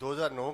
2009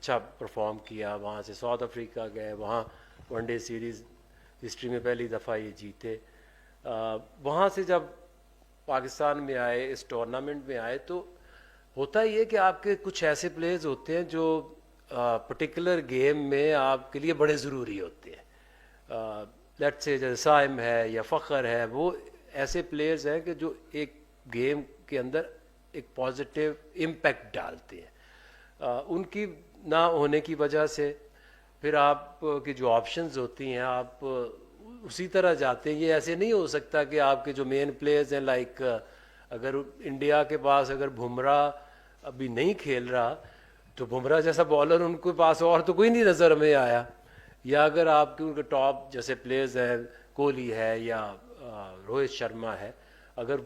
اچھا پرفارم کیا, وہاں سے ساؤتھ افریقہ گئے, وہاں ون ڈے سیریز ہسٹری میں پہلی دفعہ یہ جیتے. وہاں سے جب پاکستان میں آئے, اس ٹورنامنٹ میں آئے, تو ہوتا یہ کہ آپ کے کچھ ایسے پلیئرز ہوتے ہیں جو پرٹیکولر گیم میں آپ کے لیے بڑے ضروری ہوتے ہیں. لیٹ سے جیسے سائم ہے یا فخر ہے, وہ ایسے پلیئرز ہیں کہ جو ایک گیم کے اندر ایک پازیٹیو امپیکٹ ڈالتے ہیں. ان کی نہ ہونے کی وجہ سے پھر آپ کی جو آپشنز ہوتی ہیں آپ اسی طرح جاتے ہیں. یہ ایسے نہیں ہو سکتا کہ آپ کے جو مین پلیئرز ہیں, لائک اگر انڈیا کے پاس اگر بمراہ ابھی نہیں کھیل رہا تو بمراہ جیسا بالر ان کے پاس اور تو کوئی نہیں نظر میں آیا. یا اگر آپ کے ان کے ٹاپ جیسے پلیئرز ہیں, کوہلی ہے یا روہت شرما ہے, اگر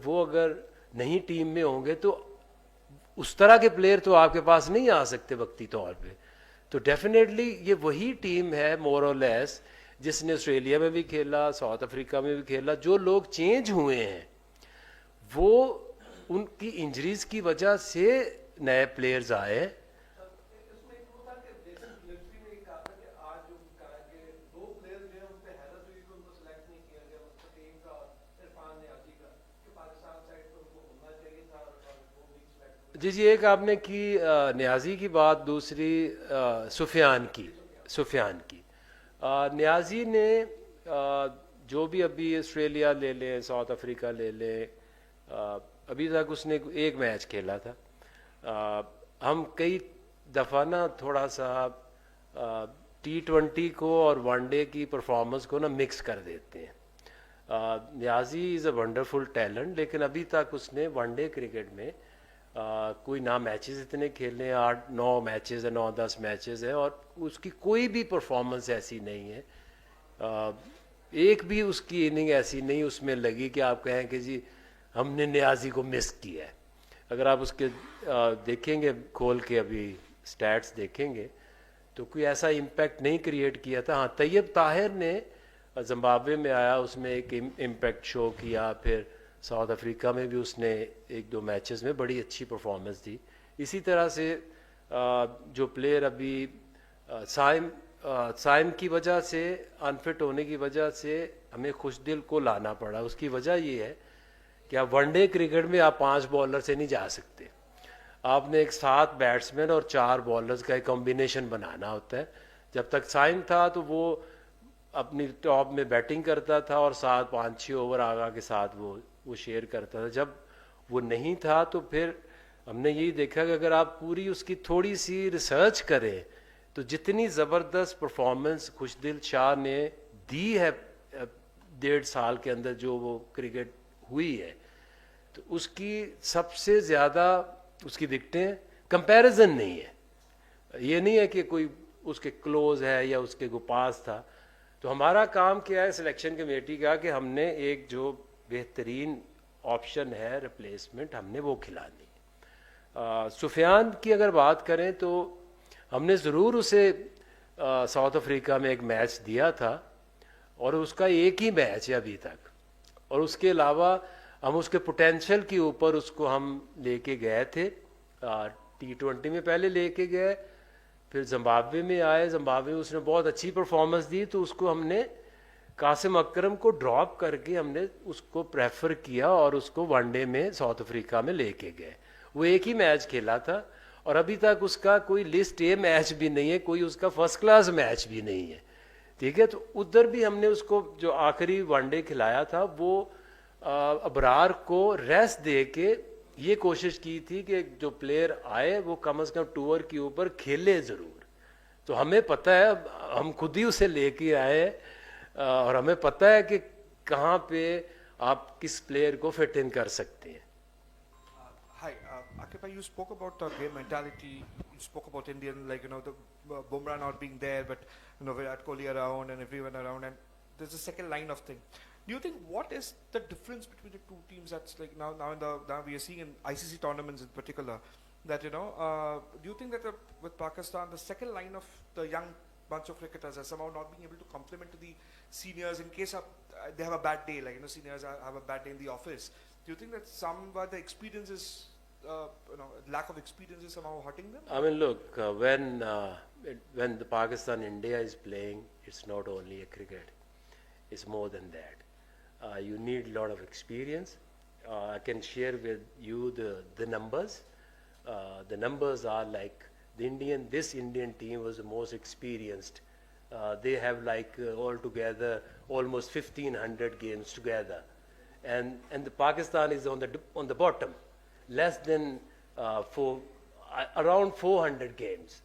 نہیں ٹیم میں ہوں گے تو اس طرح کے پلیئر تو آپ کے پاس نہیں آ سکتے وقتی طور پہ. تو ڈیفینیٹلی یہ وہی ٹیم ہے مور اور لیس جس نے آسٹریلیا میں بھی کھیلا, ساؤتھ افریقہ میں بھی کھیلا. جو لوگ چینج ہوئے ہیں وہ ان کی انجریز کی وجہ سے نئے پلیئرز آئے. جی ایک آپ نے کی نیازی کی بات, دوسری سفیان کی. نیازی نے جو بھی ابھی آسٹریلیا لے لیں, ساؤتھ افریقہ لے لیں, ابھی تک اس نے ایک میچ کھیلا تھا. ہم کئی دفعہ نا تھوڑا سا T20 کو اور ون ڈے کی پرفارمنس کو نا مکس کر دیتے ہیں. نیازی از اے ونڈرفل ٹیلنٹ, لیکن ابھی تک اس نے ون ڈے کرکٹ میں کوئی نہ میچز اتنے کھیلے, 8-9 میچز ہے, 9-10 میچز ہے, اور اس کی کوئی بھی پرفارمنس ایسی نہیں ہے, ایک بھی اس کی اننگ ایسی نہیں اس میں لگی کہ آپ کہیں کہ جی ہم نے نیازی کو مس کیا ہے. اگر آپ اس کے دیکھیں گے کھول کے, ابھی سٹیٹس دیکھیں گے, تو کوئی ایسا امپیکٹ نہیں کریٹ کیا تھا. ہاں, طیب طاہر نے زمبابوے میں آیا, اس میں ایک امپیکٹ شو کیا, پھر ساؤتھ افریقہ میں بھی اس نے 1-2 میچز میں بڑی اچھی پرفارمنس دی. اسی طرح سے جو پلیئر ابھی سائم کی وجہ سے, انفٹ ہونے کی وجہ سے ہمیں خوش دل کو لانا پڑا. اس کی وجہ یہ ہے کہ آپ ون ڈے کرکٹ میں آپ 5 بالر سے نہیں جا سکتے, آپ نے ایک 7 بیٹسمین اور 4 بالرز کا ایک کمبینیشن بنانا ہوتا ہے. جب تک سائم تھا تو وہ اپنی ٹاپ میں بیٹنگ کرتا تھا اور 5-6 اوور آگا کے ساتھ وہ شیئر کرتا تھا. جب وہ نہیں تھا تو پھر ہم نے یہی دیکھا کہ اگر آپ پوری اس کی تھوڑی سی ریسرچ کریں تو جتنی زبردست پرفارمنس خوش دل شاہ نے دی ہے 1.5 سال کے اندر جو وہ کرکٹ ہوئی ہے, تو اس کی سب سے زیادہ اس کی وکٹیں کمپیریزن نہیں ہے. یہ نہیں ہے کہ کوئی اس کے کلوز ہے یا اس کے پاس تھا. تو ہمارا کام کیا ہے سلیکشن کمیٹی کا کہ ہم نے ایک جو بہترین آپشن ہے ریپلیسمنٹ, ہم نے وہ کھلانی. سفیان کی اگر بات کریں تو ہم نے ضرور اسے ساؤتھ افریقہ میں ایک میچ دیا تھا, اور اس کا ایک ہی میچ ہے ابھی تک, اور اس کے علاوہ ہم اس کے پوٹینشیل کے اوپر اس کو ہم لے کے گئے تھے. T20 میں پہلے لے کے گئے, پھر زمبابوے میں آئے, زمبابوے میں اس نے بہت اچھی پرفارمنس دی, تو اس کو ہم نے قاسم اکرم کو ڈراپ کر کے ہم نے اس کو پریفر کیا اور اس کو ون ڈے میں ساؤتھ افریقہ میں لے کے گئے. وہ ایک ہی میچ کھیلا تھا, اور ابھی تک اس کا کوئی لسٹ اے میچ بھی نہیں ہے, کوئی اس کا فرسٹ کلاس میچ بھی نہیں ہے. ٹھیک ہے, تو ادھر بھی ہم نے اس کو جو آخری ون ڈے کھلایا تھا وہ ابرار کو ریسٹ دے کے یہ کوشش کی تھی کہ جو پلیئر آئے وہ کم از کم ٹور کے اوپر کھیلے ضرور. تو ہمیں پتہ ہے, ہم خود ہی اسے لے کے آئے, اور ہمیں پتہ ہے کہ کہاں پہ آپ کس پلیئر کو فٹ ان کر سکتے ہیں. Hi, Akib, you spoke about game mentality. You spoke about Indian, like the Bumrah not being there, but Virat Kohli around and everyone around, and there's a second line of thing. Do you think what is the difference between the two teams? That's like now we are seeing in ICC tournaments in particular that do you think that with Pakistan the second line of the young bunch of cricketers are somehow not being able to complement to the seniors in case they have a bad day, like seniors have a bad day in the office? Do you think that somewhere the experience is lack of experience is somehow hurting them? I mean, look, when the Pakistan India is playing, it's not only a cricket; it's more than that. You need a lot of experience. I can share with you the numbers. The numbers are like this Indian team was the most experienced. They have like altogether almost 1,500 games together, and the Pakistan is on the bottom, less than around 400 games.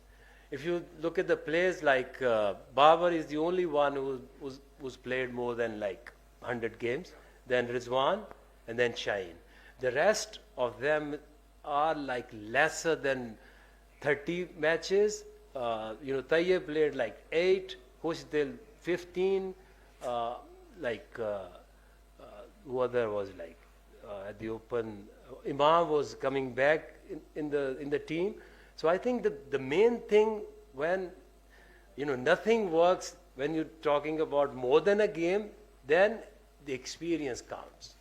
If you look at the players, like Babar is the only one who's played more than like 100 games, then Rizwan, and then Shaheen. The rest of them are like lesser than 30 matches. Tayyib played like 8, Khushdil 15, who other was like at the Open. Imam was coming back in the team. So I think the main thing, when nothing works, when you're talking about more than a game, then the experience counts.